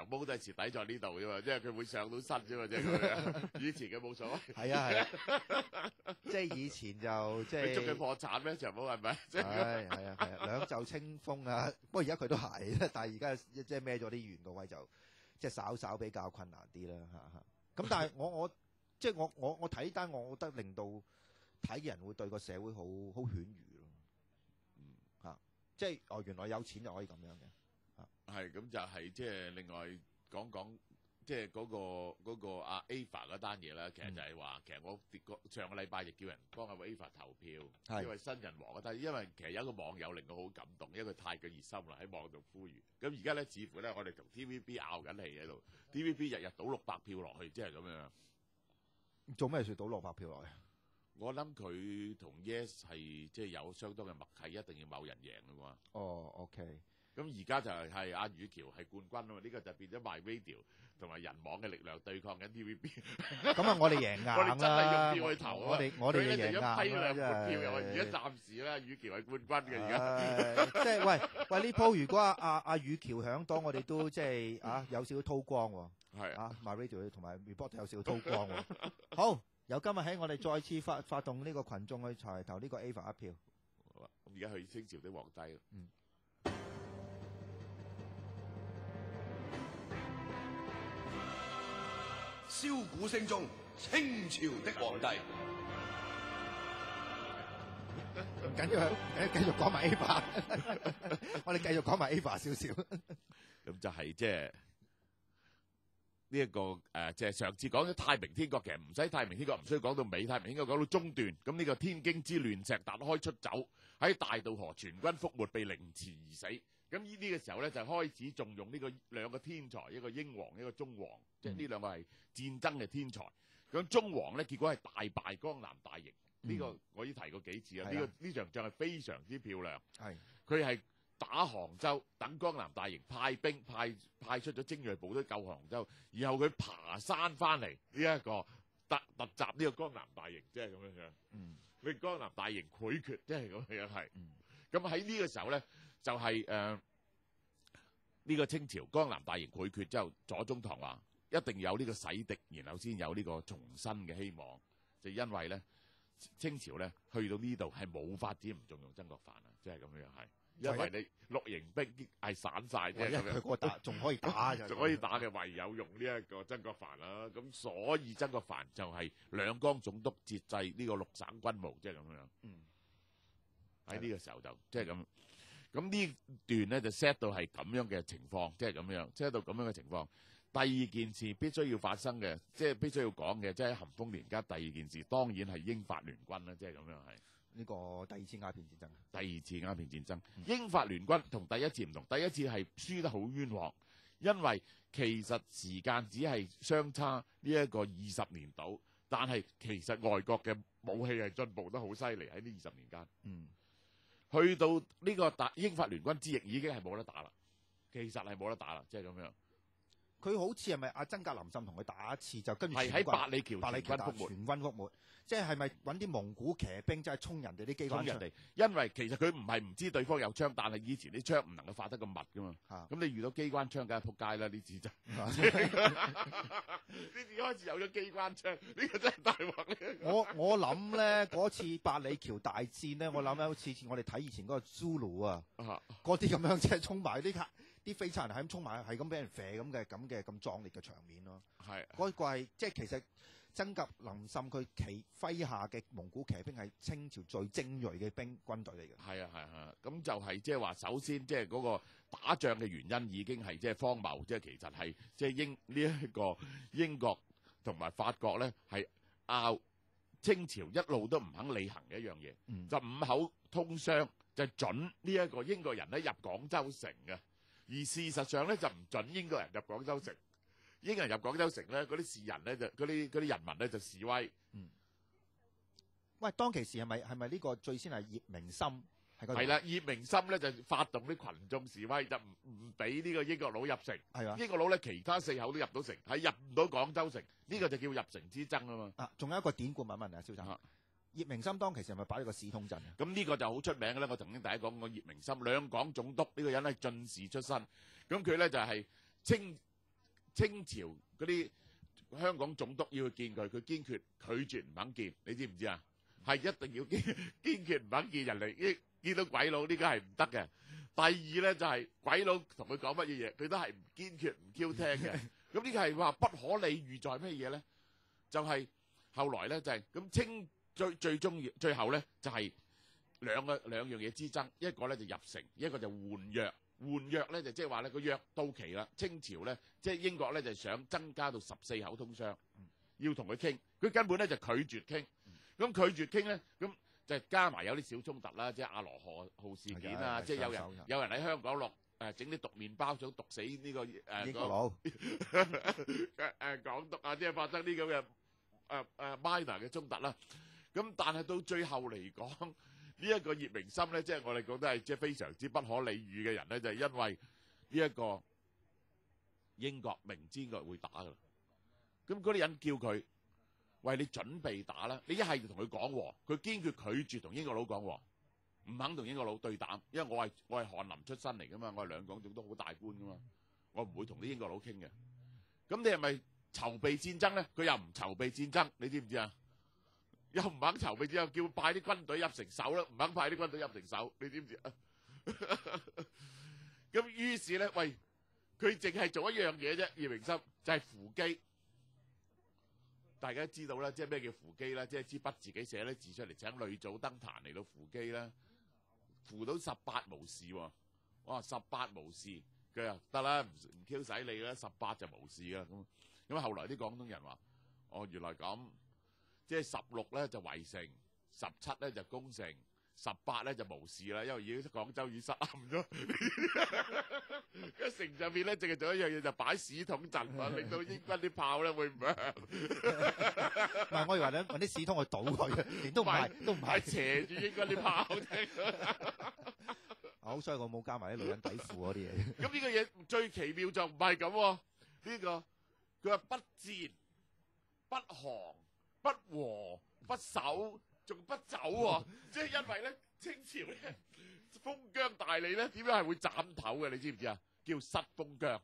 長毛都係蝕底在呢度啫嘛，即係佢會上到身啫嘛，即係咁樣。以前佢冇所謂。係啊係啊，即係以前就即係。你捉佢破產咩？長毛係咪？係啊係啊，兩袖清風啊！不過而家佢都係，但係而家即係孭咗啲元個位就即係稍比較困難啲啦嚇。咁但係我即係我睇單，我覺得令到睇嘅人會對個社會好犬儒咯。嚇，即係原來有錢就可以咁樣嘅。係咁就係即係另外講即係嗰個阿 Ava 嗰單嘢啦。其實就係話，其實我上個禮拜亦叫人幫阿 Ava 投票，因為新人王。但係因為其實有一個網友令我好感動，因為佢太過熱心啦，喺網度呼籲。咁而家咧似乎咧，我哋同 TVB 拗緊氣喺度 ，TVB 日日倒600票落去，即係咁樣。做咩事倒600票落去？我諗佢同 Yes 係即係有相當嘅默契，一定要某人贏㗎嘛。哦 ，OK。咁而家就係阿雨橋係冠軍啊嘛，呢個就變咗 MyRadio 同埋人網嘅力量對抗緊 TVB。咁啊，我哋贏硬啦！我哋真係用票去投啊！我哋贏硬啦！批量換票又話，而家暫時咧，雨橋係冠軍嘅而家。即係喂呢鋪如果阿雨橋響檔，我哋都即係有少少韜光喎。係啊，MyRadio 同埋 Report 都有少少韜光喎。好，由今日起，我哋再次發動呢個群眾去投呢個 Ava 一票。好啊，咁而家去清朝的皇帝咯。簫鼓聲中，清朝的皇帝。唔緊要，繼續講埋 Ava， 我哋繼續講埋 Ava 少少。咁就係即係呢一個即係上次講咗太平天國，其實唔使太平天國，唔需要講到尾，太平天國講到中段。咁呢個天京之亂，石達開出走喺大渡河，全軍覆沒，被凌遲而死。咁呢個時候咧，就開始重用呢個兩個天才，一個英皇，一個中皇，即係呢兩個係戰爭嘅天才。咁中皇咧，結果係大敗江南大營。呢個我已經提過幾次啦。呢場仗係非常之漂亮。佢係打杭州，等江南大營派兵派出咗精鋭部隊救杭州，然後佢爬山翻嚟呢一個突襲呢個江南大營，即係咁樣樣。佢江南大營潰決，即係咁樣係。咁喺呢個時候咧，就係呢個清朝江南大營潰決之後，左宗棠話一定有呢個洗敵，然後先有呢個重新嘅希望。就因為咧，清朝咧去到呢度係冇發展唔重用曾國藩啊，即係咁樣係。因為你綠營兵係散晒，即係咁樣。佢打仲可以打，仲可以打嘅，唯有用呢一個曾國藩啦。咁所以曾國藩就係兩江總督節制呢個六省軍務，即係咁樣。喺呢個時候就即係咁。咁呢段咧就 set 到係咁樣嘅情況，即係咁樣 set 到咁樣嘅情況。第二件事必須要發生嘅，即係必須要講嘅，即係喺咸豐年間第二件事，當然係英法聯軍啦，即係咁樣係。呢個第二次鴉片戰爭。第二次鴉片戰爭，英法聯軍同第一次唔同，第一次係輸得好冤枉，因為其實時間只係相差呢一個20年到，但係其實外國嘅武器係進步得好犀利喺呢20年間。去到呢個英法聯軍之役已經係冇得打啦，其實係冇得打啦，即係咁樣。佢好似係咪阿曾格林沁同佢打一次就跟住係喺百里橋全軍覆沒，即係咪揾啲蒙古騎兵即係衝人哋啲機關槍？衝人哋，因為其實佢唔係唔知對方有槍，但係以前啲槍唔能夠發得咁密噶嘛。咁你遇到機關槍，梗係撲街啦！呢次真，呢次開始有咗機關槍，呢個真係大鑊。我諗咧嗰次百里橋大戰咧，我諗咧好似我哋睇以前嗰個 Zulu 啊，嗰啲咁樣即係衝埋啲飛賊人係咁衝埋，係咁俾人射咁咁壯烈嘅場面咯。係嗰個係即係其實曾格林沁佢麾下嘅蒙古騎兵係清朝最精鋭嘅軍隊嚟嘅。係啊，咁就係即係話首先即係嗰個打仗嘅原因已經係即係荒謬，即係其實係即係呢一個英國同埋法國咧係拗清朝一路都唔肯履行嘅一樣嘢，就五口通商就準呢一個英國人咧入廣州城嘅。而事實上咧就唔準英國人入廣州城，英國人入廣州城咧，嗰啲士人咧就嗰啲人民咧就示威。喂，當其時係咪呢個最先係葉明琛？係啦，葉明琛咧就發動啲群眾示威，就唔俾呢個英國佬入城。係啊，英國佬咧其他4口都入到城，係入唔到廣州城，呢個就叫入城之爭啊嘛。啊，仲有一個典故問啊，蕭生。葉明琛當其時係咪擺咗個史通鎮？咁呢個就好出名嘅啦。我曾經第一講過葉明琛，兩廣總督呢個人係進士出身，咁佢咧就係清清朝嗰啲香港總督要去見佢，佢堅決拒絕唔肯見，你知唔知啊？係一定要堅決唔肯見人嚟，見到鬼佬呢個係唔得嘅。第二咧就係鬼佬同佢講乜嘢嘢，佢都係唔堅決唔 Q 聽嘅。咁呢個係話不可理喻在咩嘢咧？就係後來咧就係咁清最後咧就係兩樣嘢之爭，一個咧就入城，一個就換約。換約咧就即係話咧個約到期啦，清朝咧即係英國咧就想增加到14口通商，要同佢傾，佢根本咧就拒絕傾。咁拒絕傾咧，咁就加埋有啲小衝突啦，即係阿羅號事件啊，即係有人喺香港落整啲毒麵包想毒死呢個英國佬港督啊，即係發生呢咁嘅minor 嘅衝突啦。咁但係到最後嚟講，呢一個葉明琛咧，即係我哋覺得係即係非常之不可理喻嘅人咧，就係因為呢一個英國明知佢會打噶啦，咁嗰啲人叫佢。喂，你準備打啦！你一係就同佢講和，佢堅決拒絕同英國佬講和，唔肯同英國佬對膽，因為我係翰林出身嚟噶嘛，我係兩港總督好大官噶嘛，我唔會同啲英國佬傾嘅。咁你係咪籌備戰爭咧？佢又唔籌備戰爭，你知唔知啊？又唔肯籌備戰爭，叫派啲軍隊入城守啦，唔肯派啲軍隊入城守，你知唔知啊？咁於是咧，喂，佢淨係做一樣嘢啫，葉明琛就係扶乩。大家知道啦，即係咩叫扶乩啦？即係支筆自己寫啲字出嚟，請呂祖登壇嚟到扶乩啦，扶到18無事喎。哇，18無事，佢話得啦，唔 Q 使你啦，18就無事噶。咁後來啲廣東人話：哦，原來咁，即係16咧就圍城，17咧就攻城，18咧就無事啦，因為已經廣州已失陷咗。個城上邊咧，淨係做一樣嘢，就擺屎桶陣啊，令到英軍啲炮咧會唔響。唔係，我以為咧揾啲屎桶去倒佢，亦都唔係斜住英軍啲炮聽。好衰我冇加埋啲女人底褲嗰啲嘢。咁呢個嘢最奇妙就唔係咁喎，呢個佢話不戰、不降、不和、不守，仲不走喎，即係因為咧清朝咧封疆大吏咧點樣係會斬頭嘅？你知唔知啊？叫失封疆，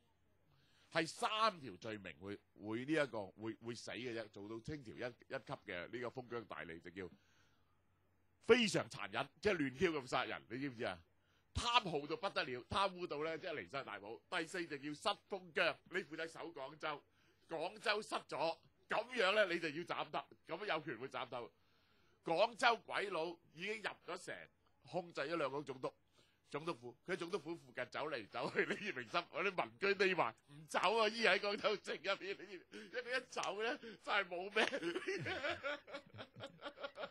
係3條罪名會呢一個會死嘅啫。做到清朝一級嘅呢個封疆大吏就叫非常殘忍，即係亂 Q 咁殺人。你知唔知啊？貪豪到不得了，貪污到咧即係離晒大譜。第4就叫失封疆，你負責守廣州，廣州失咗，咁樣咧你就要斬頭，咁有權會斬頭。廣州鬼佬已經入咗城，控制咗兩個總督府，佢喺總督府附近走嚟走去，你葉明琛我啲民居匿埋唔走啊！依喺廣州城入邊，因為佢一走咧真係冇咩。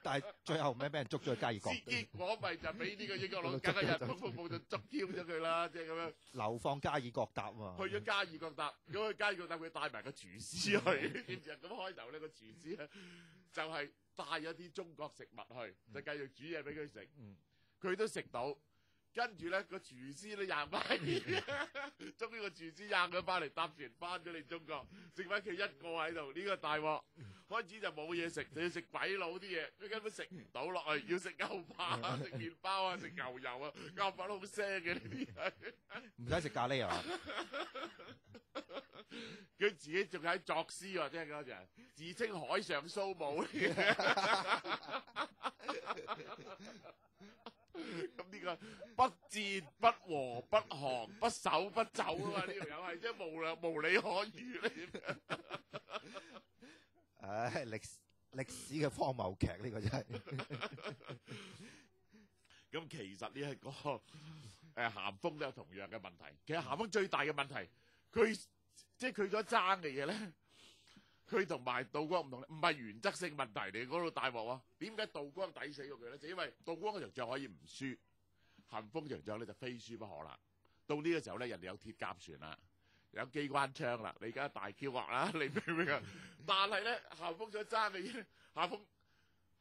但係最後咩俾人捉咗去加爾各答？結果咪就俾呢個英國佬梗係人工服務就捉 Q 咗佢啦，即係咁樣流放加爾各答啊！去咗加爾各答，咁去加爾各答佢帶埋個廚師去，點知咁開頭呢個廚師咧就係帶咗啲中國食物去，就繼續煮嘢俾佢食，佢都食到。跟住咧個廚師都硬翻，終於個廚師硬咗翻嚟搭船翻咗嚟中國，剩翻佢一個喺度。呢個大鑊開始就冇嘢食，就要食鬼佬啲嘢，佢根本食唔到落去，要食牛扒啊、食麵包啊、食牛油啊，牛扒都好腥嘅呢啲，唔使食咖喱啊！佢自己仲喺作詩喎，即係嗰陣自稱海上蘇武。咁呢個不戰不和不降不守不走啊嘛，呢條友係真係無理可喻咧。唉，歷史嘅荒謬劇呢個真係。咁其實呢一個咸豐都有同樣嘅問題。其實咸豐最大嘅問題，佢即係佢所爭嘅嘢咧，佢同埋道光唔同，唔係原則性問題嚟，嗰度大鑊啊！點解道光抵死過佢咧？就因為道光嗰場仗可以唔輸，咸豐場仗咧就非輸不可啦。到呢個時候咧，人哋有鐵甲船啦，有機關槍啦，你而家大 Q 劃啦，你明唔明啊？但係咧，咸豐所爭嘅嘢，咸豐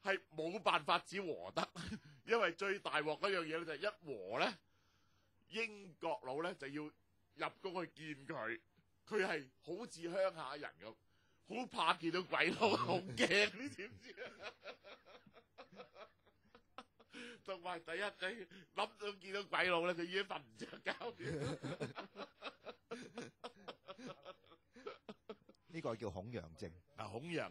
係冇辦法只和得，因為最大鑊嗰樣嘢咧就係一和咧，英國佬咧就要入宮去見佢，佢係好似鄉下人咁。好怕見到鬼佬，好驚，你知唔知啊？同埋第一，你諗到見到鬼佬咧，佢已經瞓唔着覺。呢個叫恐陽症。啊，孔陽